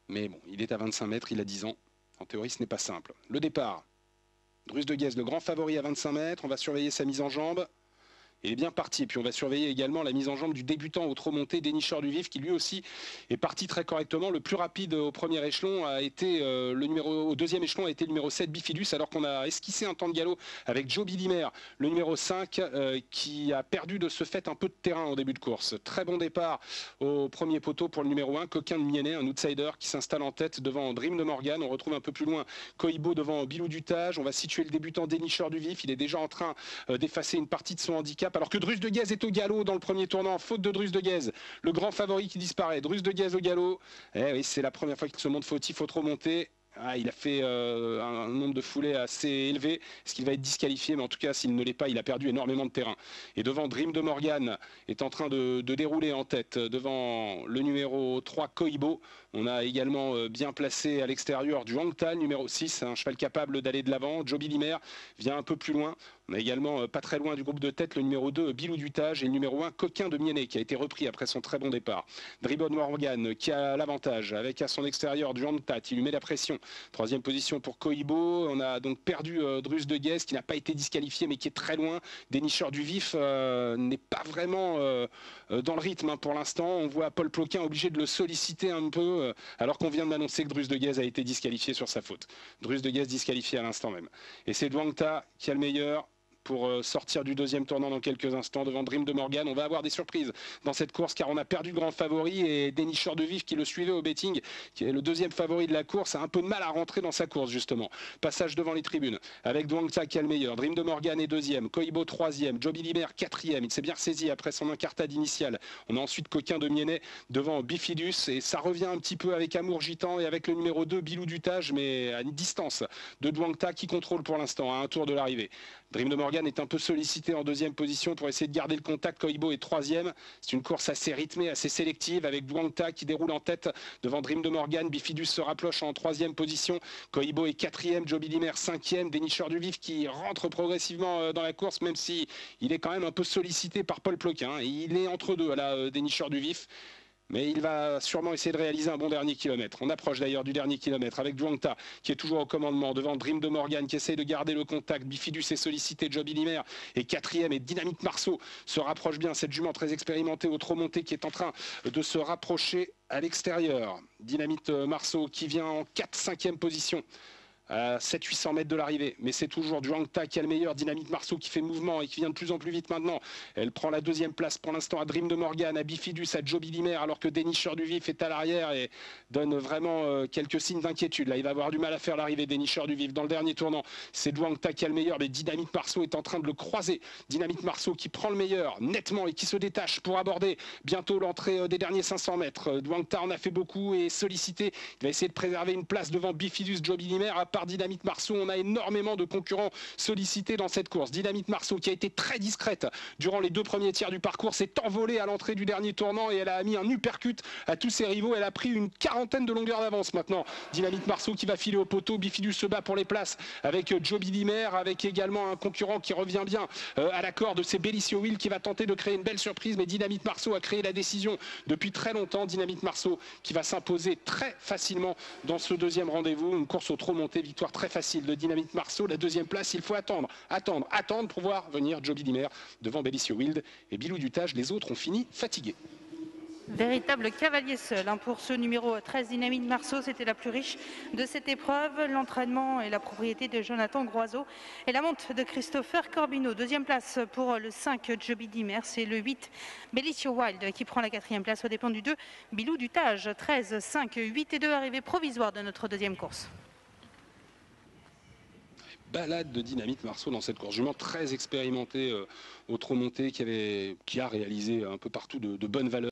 Mais bon, il est à 25 mètres, il a 10 ans. En théorie, ce n'est pas simple. Le départ. Drus de Guez, le grand favori à 25 mètres. On va surveiller sa mise en jambe. Il est bien parti. Et puis on va surveiller également la mise en jambe du débutant au trot monté, Dénicheur du Vif, qui lui aussi est parti très correctement. Le plus rapide au premier échelon a été au deuxième échelon a été le numéro 7, Bifidus, alors qu'on a esquissé un temps de galop avec Joe Bilimer, le numéro 5, qui a perdu de ce fait un peu de terrain au début de course. Très bon départ au premier poteau pour le numéro 1, Coquin de Miennet, un outsider qui s'installe en tête devant Dream de Morgan. On retrouve un peu plus loin Koibo devant Bilou Dutage. On va situer le débutant Dénicheur du Vif. Il est déjà en train d'effacer une partie de son handicap, alors que Drus de Guez est au galop dans le premier tournant, faute de Drus de Guez, le grand favori qui disparaît. Drus de Guez au galop, oui, c'est la première fois qu'il se montre fautif au trot monté. Il a fait un nombre de foulées assez élevé. Est-ce qu'il va être disqualifié? Mais en tout cas, s'il ne l'est pas, il a perdu énormément de terrain. Et devant, Dream de Morgan est en train de dérouler en tête. Devant le numéro 3, Koibo. On a également bien placé à l'extérieur du Hangta, numéro 6, un cheval capable d'aller de l'avant. Joe Bilimer vient un peu plus loin. On a également pas très loin du groupe de tête le numéro 2, Bilou Dutage, et le numéro 1, Coquin de Miennet, qui a été repris après son très bon départ. Dribon Morgan qui a l'avantage avec à son extérieur du Hangta, qui lui met la pression. Troisième position pour Koibo. On a donc perdu Drus de Guez qui n'a pas été disqualifié mais qui est très loin. Dénicheur du Vif n'est pas vraiment dans le rythme pour l'instant. On voit Paul Ploquin obligé de le solliciter un peu alors qu'on vient de m'annoncer que Drus de Guez a été disqualifié sur sa faute. Drus de Guez disqualifié à l'instant même. Et c'est Douangta qui a le meilleur pour sortir du deuxième tournant dans quelques instants devant Dream de Morgan. On va avoir des surprises dans cette course car on a perdu le grand favori et Dénicheur de Vif qui le suivait au betting, qui est le deuxième favori de la course, a un peu de mal à rentrer dans sa course justement. Passage devant les tribunes avec Douangta qui a le meilleur. Dream de Morgan est deuxième, Koibo troisième, Joe Bilimer quatrième. Il s'est bien ressaisi après son incartade initiale. On a ensuite Coquin de Miennet devant Bifidus et ça revient un petit peu avec Amour Gitan et avec le numéro 2, Bilou Dutage, mais à une distance de Douangta qui contrôle pour l'instant à un tour de l'arrivée. Dream de Morgan est un peu sollicité en deuxième position pour essayer de garder le contact. Koibo est troisième. C'est une course assez rythmée, assez sélective avec Douangta qui déroule en tête devant Dream de Morgan. Bifidus se rapproche en troisième position. Koibo est quatrième. Joe Bilimer cinquième. Dénicheur du Vif qui rentre progressivement dans la course, même si il est quand même un peu sollicité par Paul Ploquin. Il est entre deux, là, Dénicheur du Vif. Mais il va sûrement essayer de réaliser un bon dernier kilomètre. On approche d'ailleurs du dernier kilomètre avec Douangta qui est toujours au commandement devant Dream de Morgan qui essaye de garder le contact. Bifidus est sollicité, Joe Bilimer est quatrième et Dynamite Marceau se rapproche bien. Cette jument très expérimentée au trot monté qui est en train de se rapprocher à l'extérieur. Dynamite Marceau qui vient en 4-5e position. À 700-800 mètres de l'arrivée, mais c'est toujours Douangta qui a le meilleur. Dynamite Marceau qui fait mouvement et qui vient de plus en plus vite maintenant. Elle prend la deuxième place pour l'instant à Dream de Morgan, à Bifidus, à Joe Bilimer, alors que Dénicheur du Vif est à l'arrière et donne vraiment quelques signes d'inquiétude. Là, il va avoir du mal à faire l'arrivée. Dénicheur du Vif dans le dernier tournant, c'est Douangta qui a le meilleur, mais Dynamite Marceau est en train de le croiser. Dynamite Marceau qui prend le meilleur nettement et qui se détache pour aborder bientôt l'entrée des derniers 500 mètres. Douangta en a fait beaucoup et sollicité. Il va essayer de préserver une place devant Bifidus, Joe Bilimer. Par Dynamite Marceau, on a énormément de concurrents sollicités dans cette course. Dynamite Marceau qui a été très discrète durant les deux premiers tiers du parcours s'est envolée à l'entrée du dernier tournant et elle a mis un uppercut à tous ses rivaux. Elle a pris une quarantaine de longueurs d'avance maintenant. Dynamite Marceau qui va filer au poteau. Bifidus se bat pour les places avec Joe Bilimer, avec également un concurrent qui revient bien à la corde, c'est Bellicio Will qui va tenter de créer une belle surprise, mais Dynamite Marceau a créé la décision depuis très longtemps. Dynamite Marceau qui va s'imposer très facilement dans ce deuxième rendez-vous. Une course au trot monté, victoire très facile de Dynamite Marceau. La deuxième place, il faut attendre pour voir venir Joe Bilimer devant Bellicio Wild et Bilou Dutage. Les autres ont fini fatigués. Véritable cavalier seul pour ce numéro 13, Dynamite Marceau. C'était la plus riche de cette épreuve. L'entraînement et la propriété de Jonathan Groiseau et la monte de Christopher Corbineau. Deuxième place pour le 5, Joe Bilimer. C'est le 8, Bellicio Wild qui prend la quatrième place aux dépens du 2, Bilou Dutage. 13, 5, 8 et 2 arrivée provisoire de notre deuxième course. Balade de Dynamite Marceau dans cette course. Jument très expérimenté au trot monté qui a réalisé un peu partout de bonnes valeurs.